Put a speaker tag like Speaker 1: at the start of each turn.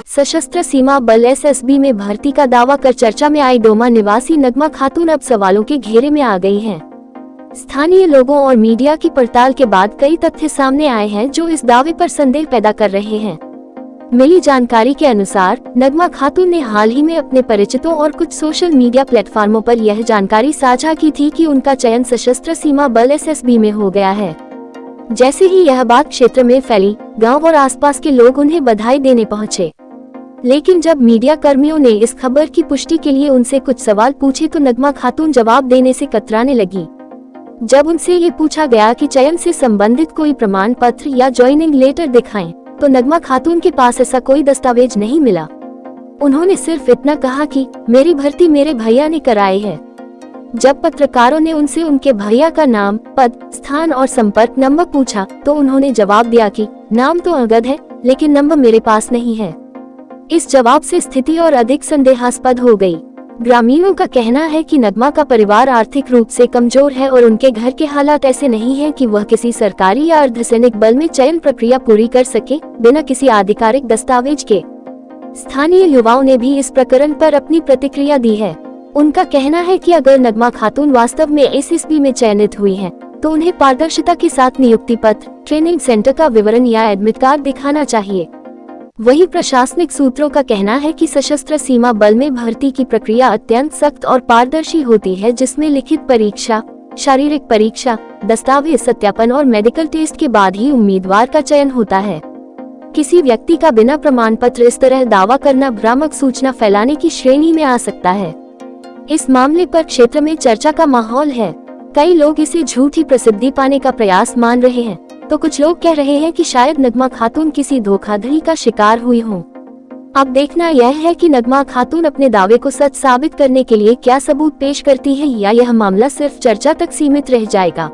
Speaker 1: सशस्त्र सीमा बल एसएसबी में भर्ती का दावा कर चर्चा में आई डोमा निवासी नगमा खातून अब सवालों के घेरे में आ गई हैं। स्थानीय लोगों और मीडिया की पड़ताल के बाद कई तथ्य सामने आए हैं जो इस दावे पर संदेह पैदा कर रहे हैं। मिली जानकारी के अनुसार नगमा खातून ने हाल ही में अपने परिचितों और कुछ सोशल मीडिया प्लेटफॉर्मों पर यह जानकारी साझा की थी कि उनका चयन सशस्त्र सीमा बल एसएसबी में हो गया है। जैसे ही यह बात क्षेत्र में फैली, गांव और आसपास के लोग उन्हें बधाई देने पहुंचे। लेकिन जब मीडिया कर्मियों ने इस खबर की पुष्टि के लिए उनसे कुछ सवाल पूछे तो नगमा खातून जवाब देने से कतराने लगी। जब उनसे ये पूछा गया कि चयन से संबंधित कोई प्रमाण पत्र या ज्वाइनिंग लेटर दिखाएं, तो नगमा खातून के पास ऐसा कोई दस्तावेज नहीं मिला। उन्होंने सिर्फ इतना कहा कि मेरी भर्ती मेरे भैया ने कराई है। जब पत्रकारों ने उनसे उनके भैया का नाम, पद, स्थान और संपर्क नंबर पूछा तो उन्होंने जवाब दिया कि नाम तो अवगत है लेकिन नंबर मेरे पास नहीं है। इस जवाब से स्थिति और अधिक संदेहास्पद हो गई। ग्रामीणों का कहना है कि नगमा का परिवार आर्थिक रूप से कमजोर है और उनके घर के हालात ऐसे नहीं हैं कि वह किसी सरकारी या अर्धसैनिक बल में चयन प्रक्रिया पूरी कर सके बिना किसी आधिकारिक दस्तावेज के। स्थानीय युवाओं ने भी इस प्रकरण पर अपनी प्रतिक्रिया दी है। उनका कहना है कि अगर नगमा खातून वास्तव में एसएसबी में चयनित हुई हैं, तो उन्हें पारदर्शिता के साथ नियुक्ति पत्र, ट्रेनिंग सेंटर का विवरण या एडमिट कार्ड दिखाना चाहिए। वहीं प्रशासनिक सूत्रों का कहना है कि सशस्त्र सीमा बल में भर्ती की प्रक्रिया अत्यंत सख्त और पारदर्शी होती है, जिसमें लिखित परीक्षा, शारीरिक परीक्षा, दस्तावेज सत्यापन और मेडिकल टेस्ट के बाद ही उम्मीदवार का चयन होता है। किसी व्यक्ति का बिना प्रमाण पत्र इस तरह दावा करना भ्रामक सूचना फैलाने की श्रेणी में आ सकता है। इस मामले पर क्षेत्र में चर्चा का माहौल है। कई लोग इसे झूठी प्रसिद्धि पाने का प्रयास मान रहे हैं, तो कुछ लोग कह रहे हैं कि शायद नगमा खातून किसी धोखाधड़ी का शिकार हुई हों। अब देखना यह है कि नगमा खातून अपने दावे को सच साबित करने के लिए क्या सबूत पेश करती है या यह मामला सिर्फ चर्चा तक सीमित रह जाएगा।